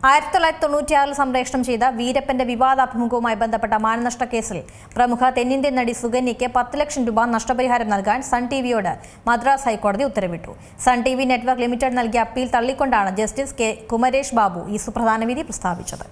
1996 സംപ്രേഷണം ചെയ്ത വീരപ്പന്റെ വിവാദാഭിമുഖവുമായി ബന്ധപ്പെട്ട മാനനഷ്ട കേസിൽ പ്രമുഖ തെന്നിന്ത്യൻ നടി സുകന്യയ്ക്ക് 10 ലക്ഷം രൂപ നഷ്ടപരിഹാരം നൽകാൻ സൺ ടിവിയോട് മദ്രാസ് ഹൈക്കോടതി ഉത്തരവിട്ടു. സൺ ടിവി നെറ്റ്വർക്ക് ലിമിറ്റഡ് നൽകിയ അപ്പീൽ തള്ളിക്കൊണ്ടാണ് ജസ്റ്റിസ് കെ കുമരേഷ് ബാബു ഈ സുപ്രധാന വിധി പ്രസ്താവിച്ചത്.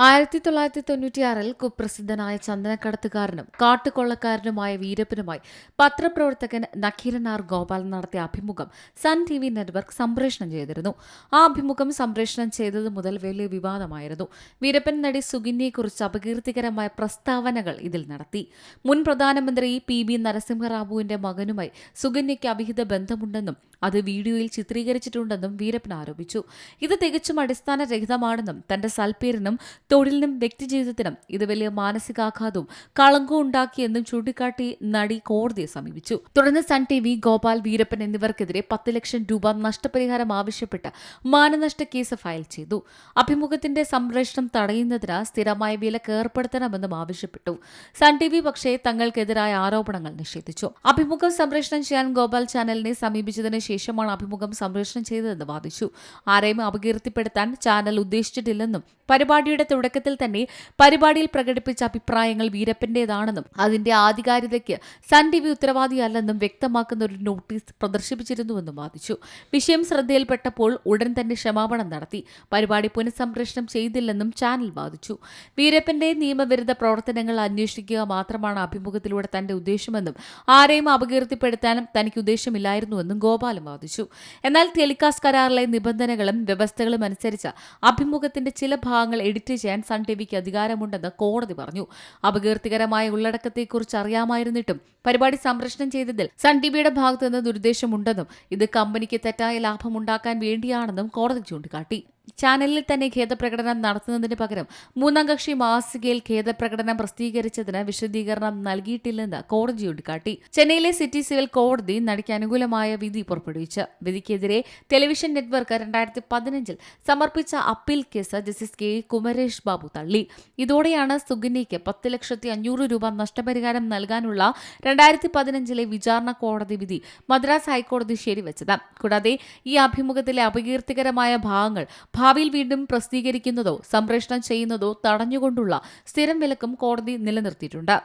1996 കുപ്രസിദ്ധനായ ചന്ദനക്കടത്തുകാരനും കാട്ടുകൊള്ളക്കാരനുമായ വീരപ്പനുമായി പത്രപ്രവർത്തകൻ നഖീരൻ ആർ ഗോപാൽ നടത്തിയ അഭിമുഖം സൺ ടിവി നെറ്റ്വർക്ക് സംപ്രേഷണം ചെയ്തിരുന്നു. ആ അഭിമുഖം സംപ്രേഷണം ചെയ്തത് മുതൽ വലിയ വിവാദമായിരുന്നു. വീരപ്പൻ നടി സുകന്യയെക്കുറിച്ച് അപകീർത്തികരമായ പ്രസ്താവനകൾ ഇതിൽ നടത്തി. മുൻ പ്രധാനമന്ത്രി PB നരസിംഹറാവുവിന്റെ മകനുമായി സുകന്യയ്ക്ക് അവിഹിത ബന്ധമുണ്ടെന്നും അത് വീഡിയോയിൽ ചിത്രീകരിച്ചിട്ടുണ്ടെന്നും വീരപ്പൻ ആരോപിച്ചു. ഇത് തികച്ചും അടിസ്ഥാനരഹിതമാണെന്നും തന്റെ സൽപ്പേരിനും തൊഴിലിനും വ്യക്തിജീവിതത്തിനും ഇത് വലിയ മാനസികാഘാതവും കളങ്കവും ഉണ്ടാക്കിയെന്നും ചൂണ്ടിക്കാട്ടി നടി കോടതിയെ സമീപിച്ചു. തുടർന്ന് സൺ ടിവി, ഗോപാൽ, വീരപ്പൻ എന്നിവർക്കെതിരെ 10 ലക്ഷം രൂപ നഷ്ടപരിഹാരം ആവശ്യപ്പെട്ട് മാനനഷ്ട കേസ് ഫയൽ ചെയ്തു. അഭിമുഖത്തിന്റെ സംപ്രേഷണം തടയുന്നതിന് സ്ഥിരമായ വിലക്ക് ഏർപ്പെടുത്തണമെന്നും ആവശ്യപ്പെട്ടു. സൺ ടിവി പക്ഷേ തങ്ങൾക്കെതിരായ ആരോപണങ്ങൾ നിഷേധിച്ചു. അഭിമുഖം സംപ്രേഷണം ചെയ്യാൻ ഗോപാൽ ചാനലിനെ സമീപിച്ചതിന് ശേഷമാണ് അഭിമുഖം സംപ്രേഷണം ചെയ്തതെന്ന് വാദിച്ചു. ആരെയും അപകീർത്തിപ്പെടുത്താൻ ചാനൽ ഉദ്ദേശിച്ചിട്ടില്ലെന്നും പരിപാടിയുടെ തുടക്കത്തിൽ തന്നെ പരിപാടിയിൽ പ്രകടിപ്പിച്ച അഭിപ്രായങ്ങൾ വീരപ്പന്റേതാണെന്നും അതിന്റെ ആധികാരികതയ്ക്ക് സൺ ടിവി ഉത്തരവാദിയല്ലെന്നും വ്യക്തമാക്കുന്ന ഒരു നോട്ടീസ് പ്രദർശിപ്പിച്ചിരുന്നുവെന്നും വാദിച്ചു. വിഷയം ശ്രദ്ധയിൽപ്പെട്ടപ്പോൾ ഉടൻ തന്നെ ക്ഷമാപണം നടത്തി. പരിപാടി പുനഃസംപ്രേഷണം ചെയ്തില്ലെന്നും ചാനൽ വാദിച്ചു. വീരപ്പന്റെ നിയമവിരുദ്ധ പ്രവർത്തനങ്ങൾ അന്വേഷിക്കുക മാത്രമാണ് അഭിമുഖത്തിലൂടെ തന്റെ ഉദ്ദേശമെന്നും ആരെയും അപകീർത്തിപ്പെടുത്താനും തനിക്ക് ഉദ്ദേശമില്ലായിരുന്നുവെന്നും ഗോപാലും വാദിച്ചു. എന്നാൽ ടെലികാസ്റ്റ് കരാറിലെ നിബന്ധനകളും വ്യവസ്ഥകളും അനുസരിച്ച് അഭിമുഖത്തിന്റെ ചില ഭാഗങ്ങൾ എഡിറ്റ് ചെയ്യാൻ സൺ ടിവിക്ക് അധികാരമുണ്ടെന്ന് കോടതി പറഞ്ഞു. അപകീർത്തികരമായ ഉള്ളടക്കത്തെക്കുറിച്ച് അറിയാമായിരുന്നിട്ടും പരിപാടി സംപ്രേഷണം ചെയ്തതിൽ സൺ ടിവിയുടെ ഭാഗത്തുനിന്ന് ദുരുദ്ദേശമുണ്ടെന്നും ഇത് കമ്പനിക്ക് തെറ്റായ ലാഭമുണ്ടാക്കാൻ വേണ്ടിയാണെന്നും കോടതി ചൂണ്ടിക്കാട്ടി. ചാനലിൽ തന്നെ ഖേദപ്രകടനം നടത്തുന്നതിന് പകരം മൂന്നാം കക്ഷി മാസികയിൽ ഖേദപ്രകടനം പ്രസിദ്ധീകരിച്ചതിന് വിശദീകരണം നൽകിയിട്ടില്ലെന്ന് കോടതി ചൂണ്ടിക്കാട്ടി. ചെന്നൈയിലെ സിറ്റി സിവിൽ കോടതി നടിക്ക് അനുകൂലമായ വിധി പുറപ്പെടുവിച്ച് വിധിക്കെതിരെ ടെലിവിഷൻ നെറ്റ്വർക്ക് 2015 സമർപ്പിച്ച appeal case justice K Kumaresh Babu തള്ളി. ഇതോടെയാണ് സുകന്യയ്ക്ക് 10,500,000 രൂപ നഷ്ടപരിഹാരം നൽകാനുള്ള 2015 വിചാരണ കോടതി വിധി മദ്രാസ് ഹൈക്കോടതി ശരിവച്ചത്. കൂടാതെ ഈ അഭിമുഖത്തിലെ അപകീർത്തികരമായ ഭാഗങ്ങൾ ഭാവിയിൽ വീണ്ടും പ്രസിദ്ധീകരിക്കുന്നതോ സംപ്രേഷണം ചെയ്യുന്നതോ തടഞ്ഞുകൊണ്ടുള്ള സ്ഥിരം വിലക്കും കോടതി നിലനിർത്തിയിട്ടുണ്ട്.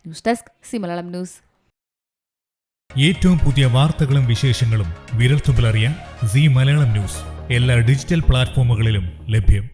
News desk C Malayalam news. ഏറ്റവും പുതിയ വാർത്തകളും വിശേഷങ്ങളും വിരൽത്തുമ്പിലറിയാൻ സി മലയാളം ന്യൂസ് എല്ലാ ഡിജിറ്റൽ പ്ലാറ്റ്ഫോമുകളിലും ലഭ്യം.